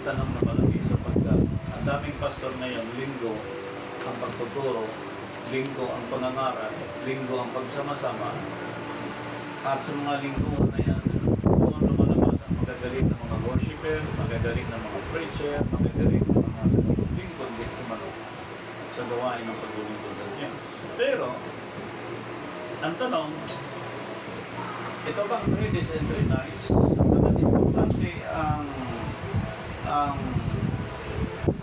Tanong na malaki sapagkat ang daming pastor ngayon, linggo ang pagtuturo, linggo ang pangangaral, linggo ang pagsama-sama, at sa mga linggo na yan, doon lumalabas ang magagaling ng mga worshiper, magagaling ng mga preacher, magagaling ng mga lingkod din kumano sa gawain ng paglulingkod ng Diyos. Pero, ang tanong, ito bang 3 days and 3 nights? Ang importante ang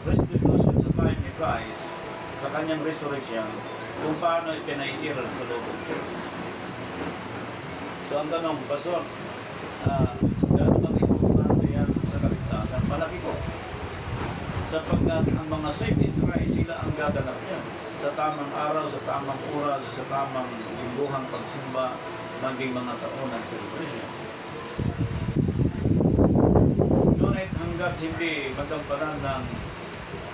restitution sa time ni Christ sa kanyang resurrection kung paano ipinaiiral sa loob ng Diyos. So ang tanong, Pastor, gano'n bang importante yan sa kaligtasan? Malaki ko. Sapagkat ang mga saved in Christ, sila ang gaganap niya sa tamang araw, sa tamang oras, sa tamang lingguhang pagsimba, maging mga taon ng celebration. Ngunit hanggat hindi magkamparan ng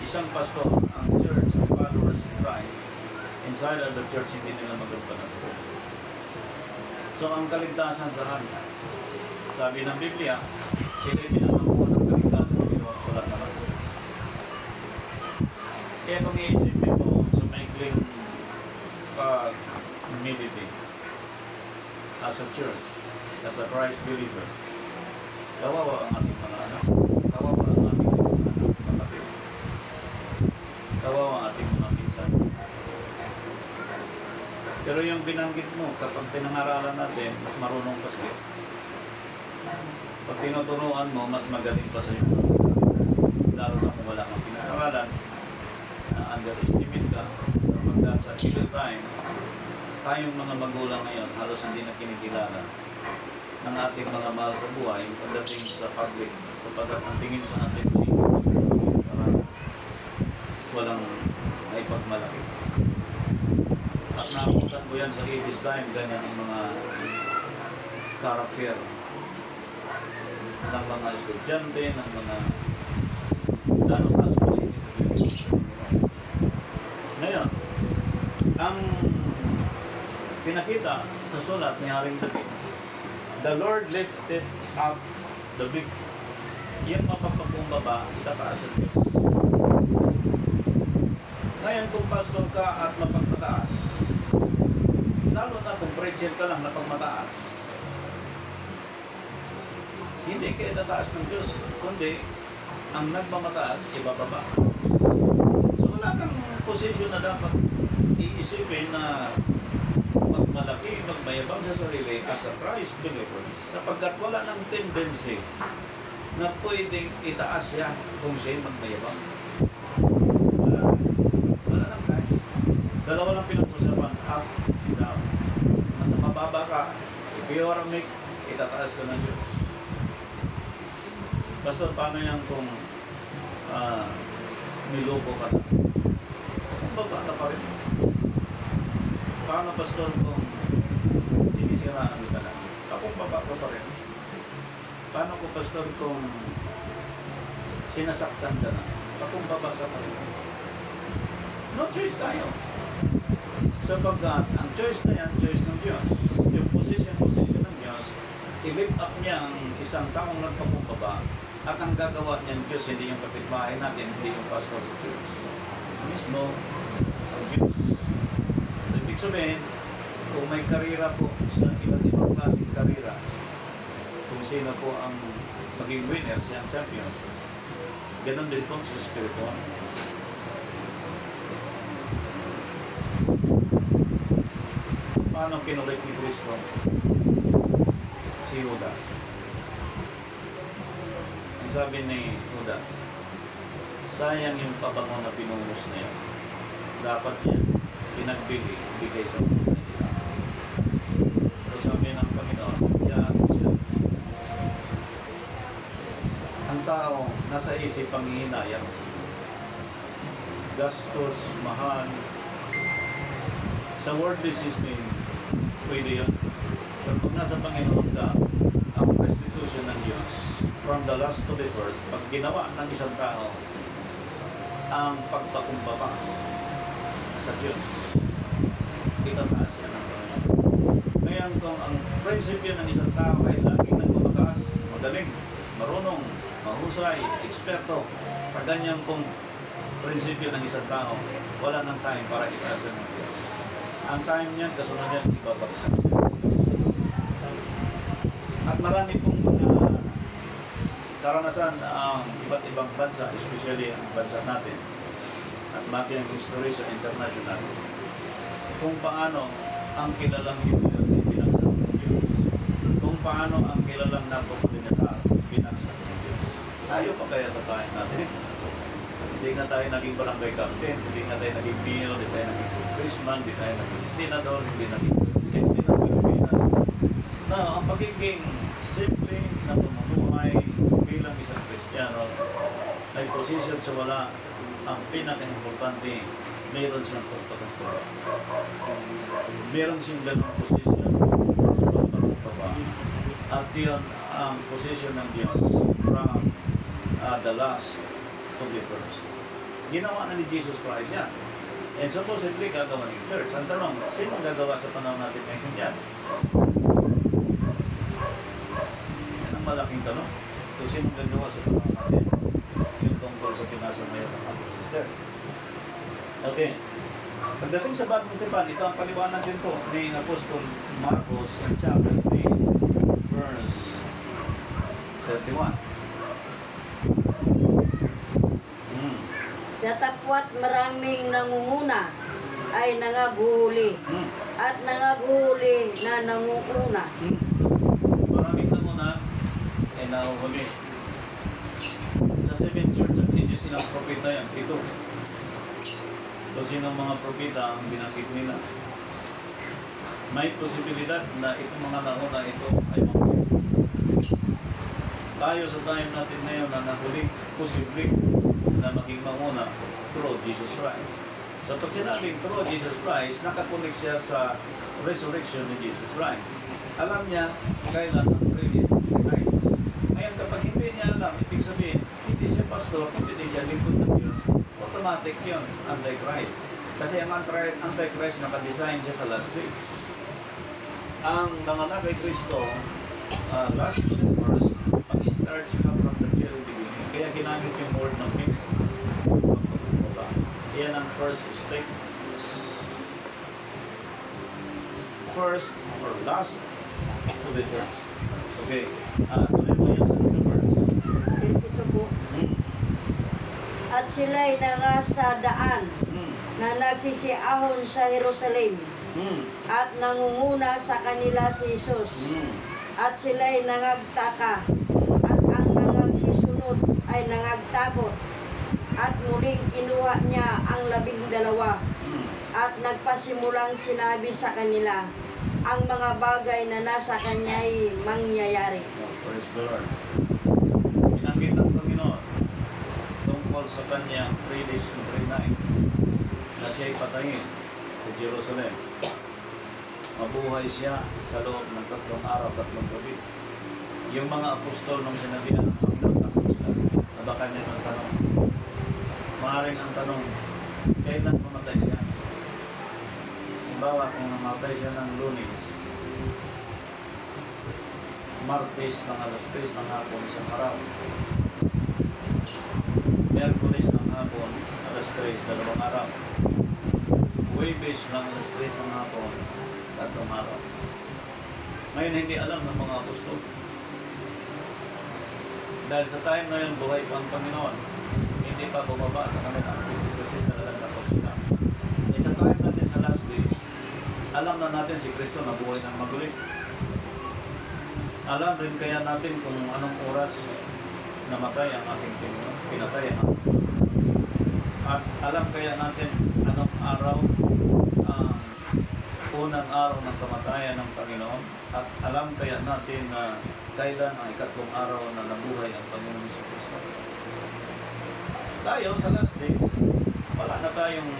isang pastor ang church, ang followers of Christ, inside of the church, hindi nila magkamparan. So ang kaligtasan sa kanya, sabi ng Biblia, sila pinakakuha ng kaligtasan, wala naman. Kaya kung iisipin mo sa maikling pag-humility as a church, as a Christ believer, kawawa ang ating mga anak, kawawa ang ating mga kapatid, kawawa ang ating mga pinsan. Pero yung binanggit mo, kapag pinangaralan natin, mas marunong pa sila. Pag tinuturuan mo, mas magaling pa sa'yo. Lalo na kung wala kang pinangaralan, na underestimate ka, kapag sa either time, tayong mga magulang ngayon, halos hindi na kinikilala ng ating mga mahal sa buhay pagdating sa public, sapagkat ang tingin sa ating walang maipagmalaki. At nakakutan ko yan sa this time, ganyan ang mga karakter ng mga estudyante, ng mga lalo na sa ngayon, ang pinakita sa sulat ni Haring David, the Lord lifted up the big, yung mapapakumbaba, itataas sa Diyos. Ngayon, kung pastor ka at mapagmataas, lalo na kung preacher ka lang napagmataas, hindi ka itataas ng Diyos, kundi ang nagmamataas, ibababa. So wala kang posisyon na dapat iisipin na magmalaki, magmayabang sa sarili as a Christ believer, sapagkat wala ng tendency na pwedeng itaas yan kung siya'y magmayabang. Wala lang guys. Dalawa lang pinag-usapan, up, down. At mababa ka, if you are meek, itataas ka ng Diyos. Pastor, paano yan kung niloko ka na? Kung baba ka pa rin. Paano, Pastor, kung sinisiraan ka na? Kung baba ka pa rin. Paano ko, Pastor, kung sinasaktan ka na? Kung baba ka pa rin. No choice tayo. Sapagkat ang choice na yan, choice ng Diyos. Yung position ng Diyos, i-lift up niya ang isang taong nagpakumbaba. At ang gagawa niyan Diyos, hindi yung kapitbahay natin, hindi yung pastor sa Diyos. Mismo, ang Diyos. So, ibig sabihin, kung may karira po sa iba't ibang klaseng karira, kung sino po ang maging winner, siya ang champion, ganun din po sa spiritual. Paano kinulit ni Kristo si Judas? Sabi ni Judas, sayang yung pabango na pinungos na yun. Dapat yan, pinagbili, bigay sa mga nila. So sabi ng Panginoon, yan siya. Ang tao, nasa isip ang hihinayang. Gastos, mahal. Sa worldly system, pwede yun. Pero pag nasa Panginoon ka, ang restitution ng Diyos, from the last to the first, pag ginawa ng isang tao ang pagpakumbaba sa Diyos, itataas yan ang Panginoon. Ngayon kung ang prinsipyo ng isang tao ay laging nagmamataas, mahusay, eksperto, pag ganyan pong prinsipyo ng isang tao, wala ng time para itaasa ng Diyos. Ang time niyan, kasunod niyan, ibabagsak siya. At marami pong mga karanasan ang iba't ibang bansa, especially ang bansa natin, at makiang history sa international, kung paano ang kilalang Hitler ay binagsak ng Diyos. Kung paano ang kilalang Nabucodonosor binagsak ng Diyos. Tayo pa kaya sa tayo natin? Hindi nga tayo naging barangay captain, hindi nga tayo naging mayor, hindi tayo naging congressman, hindi tayo naging senador, hindi naging presidente ng Pilipinas. Na ang pagiging simple na pamumuhay bilang isang Kristiyano ay posisyon sa wala. Ang pinaka-importante, mayroon siyang pagpapagpapa. Meron siyang ganong posisyon sa pagpapagpapa. At yun ang posisyon ng Diyos from the last to the first. Ginawa na ni Jesus Christ yan. And supposedly gagawa ng church. Ang tanong, sino gagawa sa panahon natin ngayon yan? Yan ang malaking tanong. Kung sino gagawa sa panahon natin? Yung tungkol sa pinasamayan ng ating sister. Okay. Pagdating sa bagong tipan, ito ang paliwanag din po ni Apostol Marcos in chapter 3, verse 31. Datapwat maraming nangunguna ay nangaguhuli at nangaguhuli na nangunguna. Maraming nanguna ay nanguhuli. Sa 7 church of ages, ilang propeta yan? 7. So, sinong mga propeta ang binanggit nila? May posibilidad na itong mga nauna ito ay manghuli. Tayo sa time natin ngayon na nahuli, posible na maging manguna through Jesus Christ. So pag sinabing through Jesus Christ, nakakonek siya sa resurrection ni Jesus Christ. Alam niya kailan ang previous Christ. Ngayon kapag hindi niya alam, ibig sabihin, hindi siya pastor, hindi siya lingkod ng Diyos, automatic yun, Antichrist. Kasi ang Antichrist nakadesign siya sa last days. Ang nanganak kay Kristo, last and first, pag-start siya from the very beginning. Kaya ginamit yung word ng King. Yan ang first step. First or last to the first. Okay. Tuloy mo yan sa verse. Ito po. At sila'y nasa daan na nagsisiahon sa Jerusalem at nangunguna sa kanila si Jesus. At sila'y nangagtaka at ang nangagsisunod ay nangagtakot. At muling kinuha niya ang 12 at nagpasimulang sinabi sa kanila ang mga bagay na nasa kanya'y mangyayari. Praise the Lord. Pinanggit ng Panginoon tungkol sa kanyang 3 days and 3 nights na siya'y patayin sa Jerusalem. Mabuhay siya sa loob ng 3 araw, 3 gabi. Yung mga apostol nung sinabihan ng Panginoon, takot sila. Nabaka niya ng tanong. Maaaring ang tanong, kailan mamatay siya? Halimbawa, kung namatay siya ng Lunes, Martes ng alas 3 ng hapon, isang araw. Merkulis ng hapon, alas 3, 2 araw. Huwebes ng alas 3 ng hapon, 3 araw. Ngayon, hindi alam ng mga apostol. Dahil sa time na yun, buhay pa ang Panginoon. Hindi pa bumaba sa kanila. Kasi talagang takot sila. Sa time natin sa last days, alam na natin si Kristo na buhay ng maguli. Alam rin kaya natin kung anong oras namatay ang ating Panginoon, pinatay ang at alam kaya natin anong araw ang unang araw ng kamatayan ng Panginoon, at alam kaya natin na kailan ang 2 araw na nabuhay ang Panginoon sa Kristo. Tayo sa last days, wala na tayong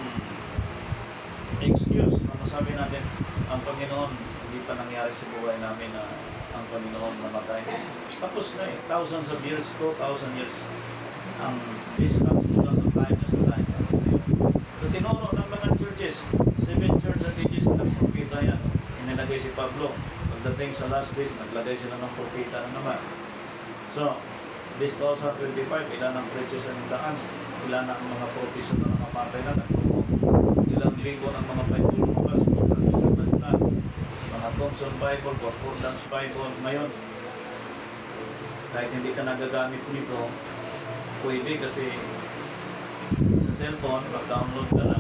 excuse na masabi natin ang Panginoon hindi pa nangyari sa buhay namin na ang Panginoon namatay. Tapos na eh, thousands of years ko, 1,000 years ang distance mula sa time na sa time. So tinuro ng mga churches, 7 church at ages ng propeta yan, inilagay si Pablo. Pagdating sa last days, naglagay sila ng propeta na naman. So, This 2025, ilan ang preachers ang daan? Ilan ang mga professor na nakapatay na nagturo? Ilang libo ng mga Bible class, mga Thompson Bible, Concordance Bible. Ngayon, kahit hindi ka nagagamit nito, pwede kasi sa cellphone, mag-download ka na,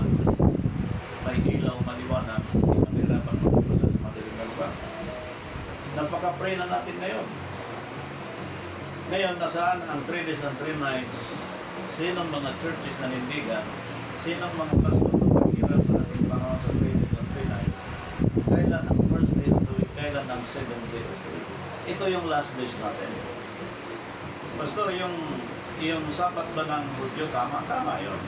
may ilaw, maliwanag, hindi ka mahirapan magbasa sa madaling na lugar. Napaka-pray na natin ngayon. Ngayon, nasaan ang 3 days and 3 nights? Sinong mga churches na nindigan? Sinong mga pastor na paghirap sa ating panahon sa 3 days and 3 nights? Kailan ang first day of the week? Kailan ang 7th day of the week? Ito yung last days natin. Pastor, yung sabat ba ng Budyo, tama yun.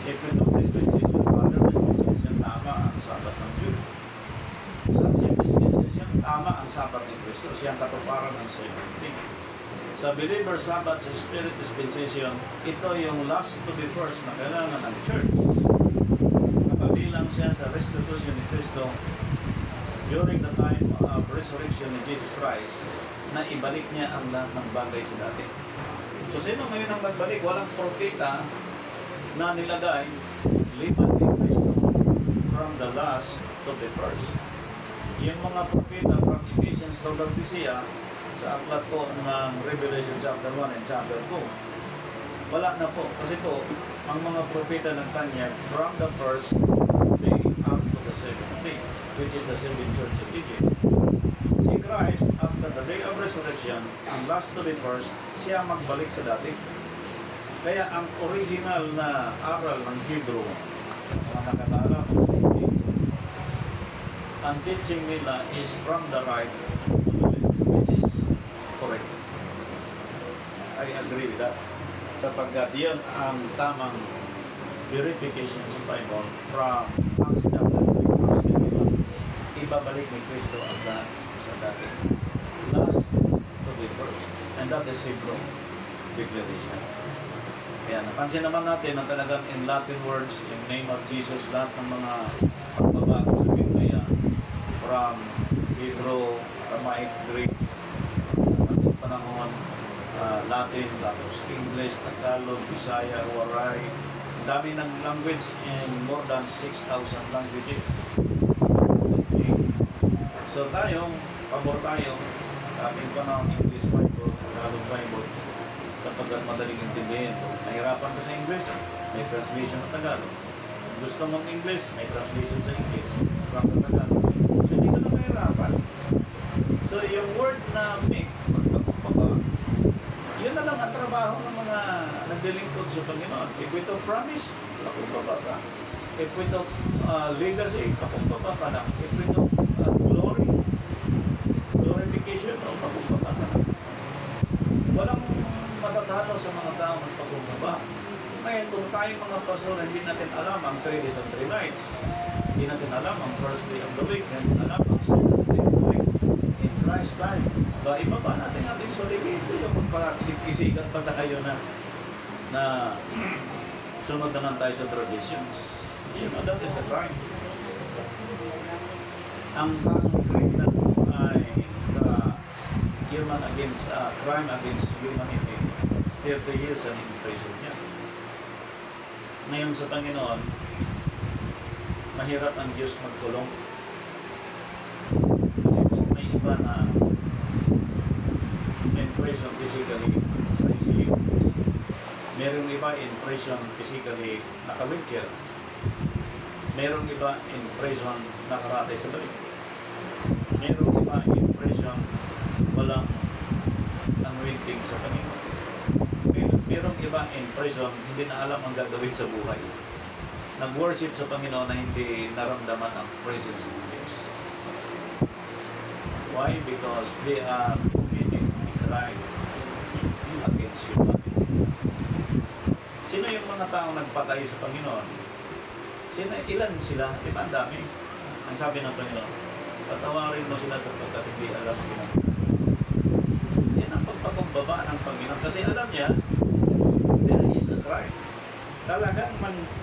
If we don't dispensation, other dispensation, tama ang sabat ng Jew. Sa dispensation, tama ang sabat ni Kristo. Siyang katuparan ng 7th day. Sa believer Sabbath sa Spirit Dispensation, ito yung last to be first na kailangan ng church. Nakabilang siya sa restitution ni Kristo during the time of resurrection ni Jesus Christ na ibalik niya ang lahat ng bagay sa dati. So sino ngayon ang magbalik? Walang propeta na nilagay liman ni Kristo from the last to the first. Yung mga propeta from Ephesians to Laodicea sa aklat po ng Revelation chapter 1 and chapter 2. Wala na po. Kasi po, ang mga propeta ng kanya from the first day up to the 7th day, which is the 7th church of Egypt. Si Christ, after the day of resurrection, ang last to the first, siya magbalik sa dati. Kaya ang original na aral ng Hebrew, mga nakatala ko sa Hebrew, ang teaching nila is from the right to the left, which is correct. I agree with that. Sapagkat yan ang tamang verification sa Bible from Acts chapter 3, verse 21. Ibabalik ni Kristo ang lahat sa dati. Last to be first. And that is Hebrew declaration. Kaya napansin naman natin na talagang in Latin words, in name of Jesus, lahat ng mga pagbabago sa Biblia from Hebrew, Aramaic, Greek, ating panahon, Latin, tapos English, Tagalog, Bisaya, Waray, dami ng language in more than 6,000 languages. Okay. So tayo, pabor tayo, ating panahon, English Bible, Tagalog Bible, sapagkat madaling intindihin. Nahirapan ka sa English, may translation sa Tagalog. Gusto mong English, may translation sa English, from the Tagalog. So hindi ka na mahirapan. So yung word na make, magpapapaba, yun na lang ang trabaho ng mga naglilingkod sa Panginoon. If we don't promise, pakumbaba ka. If we don't legacy, pakumbaba ka lang. If we don't glory, glorification, pakumbaba ka lang. Walang matatalo sa mga tao ng pakumbaba. Ngayon, kung tayong mga pastor, hindi natin alam ang 3 days and 3 nights. Hindi natin alam ang first day of the week. Hindi natin alam ang second day of the week. In Christ's time. Ba, ibaba natin natin solidito yung magpakisigan pa tayo na sunod naman tayo sa traditions. You know, that is the crime. Ang kasong criminal ay sa crime against humanity, 30 years ang imprison niya. Ngayon sa Panginoon, mahirap ang Diyos magkulong. Kasi kung may iba na in prison physically sa ICU, merong iba in prison physically naka-wheelchair, merong iba in prison nakaratay sa balik, merong iba in prison walang anointing sa Panginoon, merong iba in prison hindi na alam ang gagawin sa buhay, nag-worship sa Panginoon na hindi naramdaman ang presence ng Diyos. Why? Because they are committing crime against humanity. Sino yung mga taong nagpatay sa Panginoon? Ilan sila? Diba ang dami? Ang sabi ng Panginoon, patawarin mo sila sapagkat hindi alam ginagawa. Yan ang pagpakumbaba ng Panginoon. Kasi alam niya, there is a crime. Talagang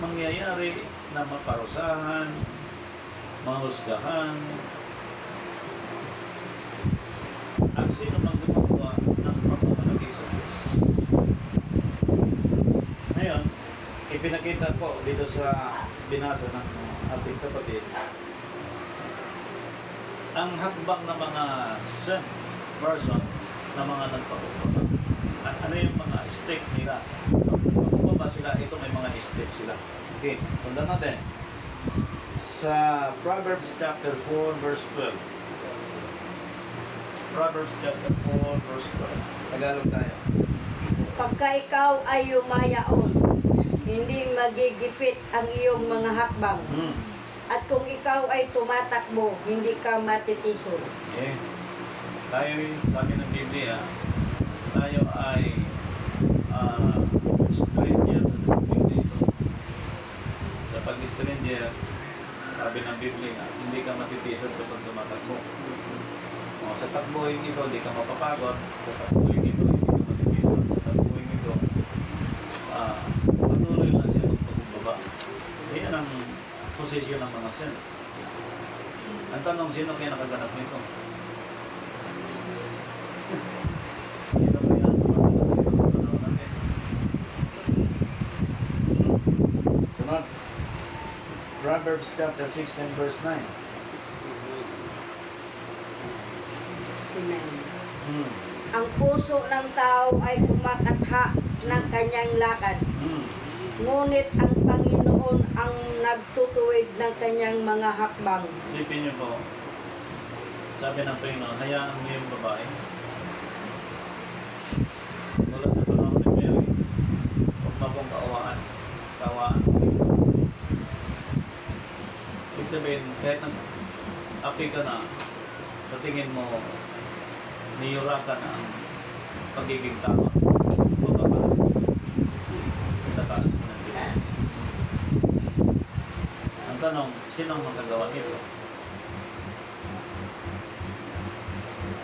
mangyayari na maparusahan, mahusgahan, ang sino mang gumagawa ng pagmamalagay sa Diyos. ipinakita po dito sa binasa ng ating kapatid, ang hakbang ng mga sent person na mga nagpakumbaba. Ano yung mga step nila? Pakumbaba sila, ito may mga step sila. Okay, sundan natin. Sa Proverbs chapter 4 verse 12. Proverbs chapter 4 verse 12. Tagalog tayo. Pagka ikaw ay yumayaon, hindi magigipit ang iyong mga hakbang. At kung ikaw ay tumatakbo, hindi ka matitisod. Okay. Tayo, sabi ng Biblia, tayo ay stranger sa Biblia. Sa pag-stranger, sabi ng Biblia, hindi ka matitisod kapag tumatakbo. O, sa takbuhin ito, hindi ka mapapagod. Sa takbuhin ito, hindi ka matitisod. Sa takbuhin ito, patuloy lang siya magpakumbaba. Yan ang posisyon ng mga sen. Ang tanong, sino kaya nakaganap nito? Sino kaya nakaganap natin? Sunod. Proverbs chapter 16 verse 9. 69. Ang puso ng tao ay kumakatha ng kanyang lakad. Ngunit ang Panginoon ang nagtutuwid ng kanyang mga hakbang. Isipin niyo po, sabi ng Panginoon, hayaan niyo yung babae. Mula sa panahon ni Mary, huwag mo akong kaawaan. Kaawaan. Ibig sabihin, kahit nag-api ka na, sa tingin mo, niyurakan ang pagiging tama. Baba sa taas mo ng Diyos. Ang tanong, sino ang magagawa nito?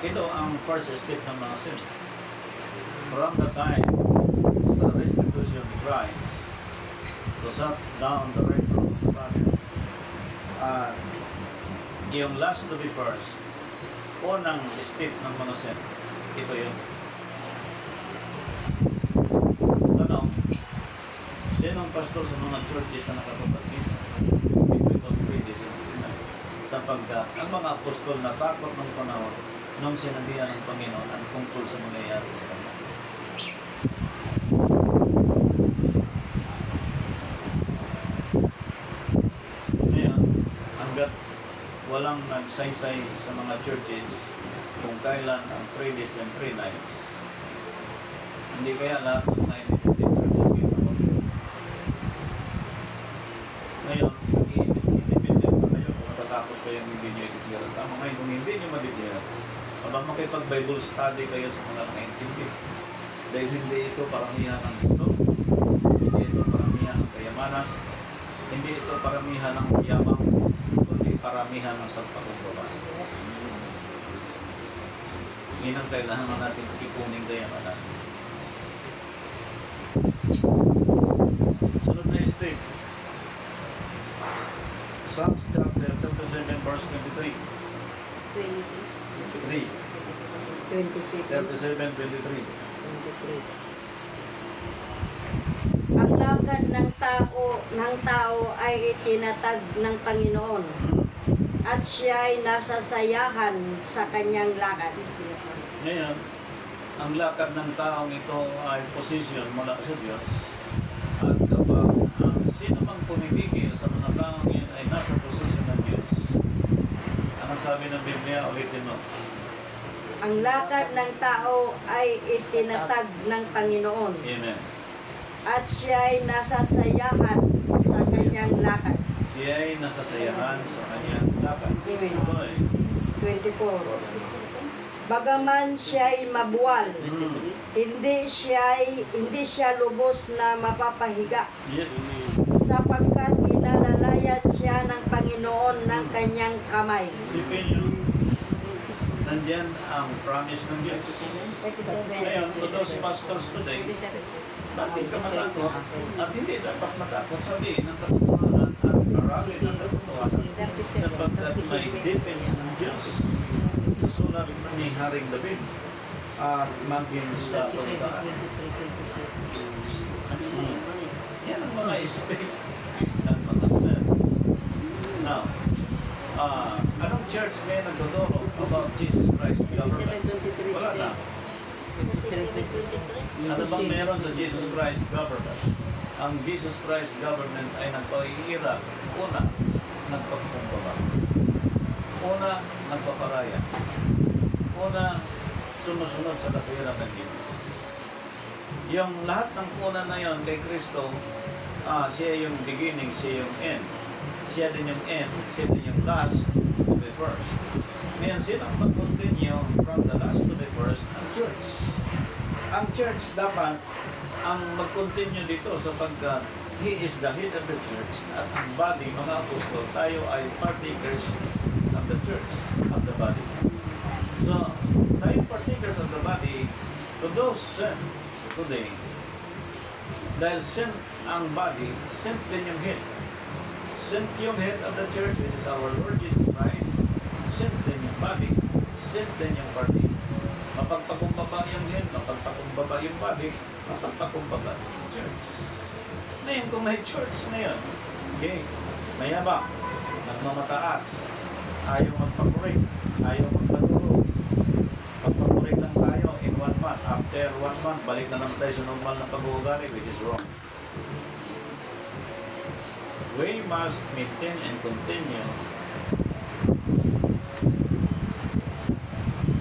Ito ang first step ng mga sin. From the time of the restitution of Christ to shut down the record of the Father. Yung last to be first, unang step ng mga sin, ito yun. Tanong, sinong pastor sa mga churches na nakatupad dito? Ito sapagkat ang mga apostol na takot ng panahon nung sinabihan ng Panginoon ang tungkol sa mangyayari sa kanila. Ngayon, hanggat walang nagsaysay sa mga churches kung kailan ang 3 days and 3 nights, hindi kaya lahat ng 9 churches ginawa. Ngayon, independent pa kayo kung matatakot kayo hindi nyo i-declare. Tama ngayon, kung hindi nyo ma-declare, habang makipag-Bible study kayo sa mga nakaintindi. Dahil hindi ito paramihan ng mundo, hindi ito paramihan ng kayamanan, hindi ito paramihan ng yamang, kundi paramihan ng pagpakumbaba. Yan ang kailangan natin ipuning kayamanan. Sunod na step. Psalms chapter 37 verse 23. 37-23. Ang lakad ng tao ay itinatag ng Panginoon at siya ay nasasayahan sa kanyang lakad. Ngayon, ang lakad ng taong ito ay position mula sa Diyos. At kapag sino mang pumipigil sa mga taong yun ay nasa posisyon ng Diyos. Ang sabi ng Biblia, ulitin mo. Ang lakad ng tao ay itinatag ng Panginoon Amen. at siya ay nasasayahan sa kanyang lakad. Siya ay nasasayahan sa kanyang lakad. Amen. Oy. 24. Bagaman siya ay mabuwal, hindi siya lubos na mapapahiga, Yes. sapagkat inalalayat siya ng Panginoon ng kanyang kamay. Sipin nyo, nandyan ang promise ng Diyos. Ngayon, to those pastors today, bakit ka matakot? At hindi dapat matakot sabihin ng katotohanan at aralin ng katotohanan sapagkat may defense ng Diyos sa sulat ni Haring David at maging sa pagkaan. Yan ang mga state ng mga sin. Now, anong church ngayon nagdodoro about Jesus Christ government? Wala na. Ano bang meron sa Jesus Christ government? Ang Jesus Christ government ay nagpahihirap. Una, nagpakumbaba. Una, nagpaparaya. Una, sumusunod sa katwiran ng Diyos. Yung lahat ng una na yon kay Kristo, siya yung beginning, siya yung end. Siya din yung end, siya din yung last to the first. Ngayon, sinang mag-continue from the last to the first? Ang church. Ang church dapat ang mag-continue dito sapagkat He is the head of the church at ang body, mga apostol, tayo ay partakers of the church, of the body. So, tayo partakers of the body to those sin today. Dahil sin ang body, sin din yung head. Sin yung head of the church, which is our Lord Jesus Christ. Sin din yung body, sin din yung body. Mapagpakumbaba yung head, mapagpakumbaba yung body, mapagpakumbaba yung church. Ngayon, kung may church na yun, okay, mayabang, nagmamataas, ayaw magpakurik, ayaw magpaturo, magpakurik lang tayo in 1 month. After 1 month, balik na lang tayo sa normal na pag-uugali, which is wrong. We must maintain and continue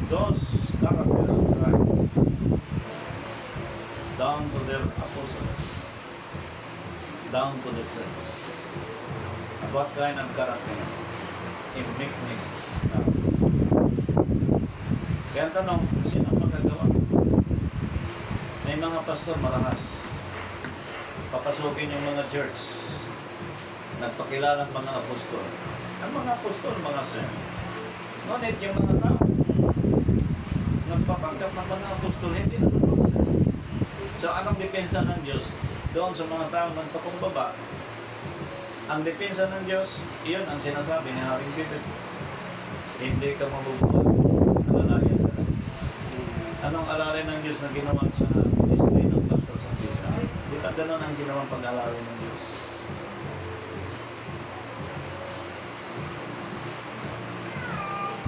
those character of Christ down to their apostles, down to the church. And what kind of character? In meekness. Kaya tanong, sino ang magagawa? May mga pastor marahas. Papasukin yung mga church. Nagpakilalang mga apostol. Ang mga apostol, mga sin. Ngunit yung mga tao, nagpapanggap ng mga apostol, hindi na ito. So, anong depensa ng Diyos? Doon sa mga tao nagpakumbaba, ang depensa ng Diyos, iyon ang sinasabi ni Haring David. Hindi ka mabubuhay. Alalayan ka lang. Anong alalay ng Diyos na ginawa sa ministry ng pastor sa Diyos? Di ka ganun ang ginawang pag-alalay ng Diyos.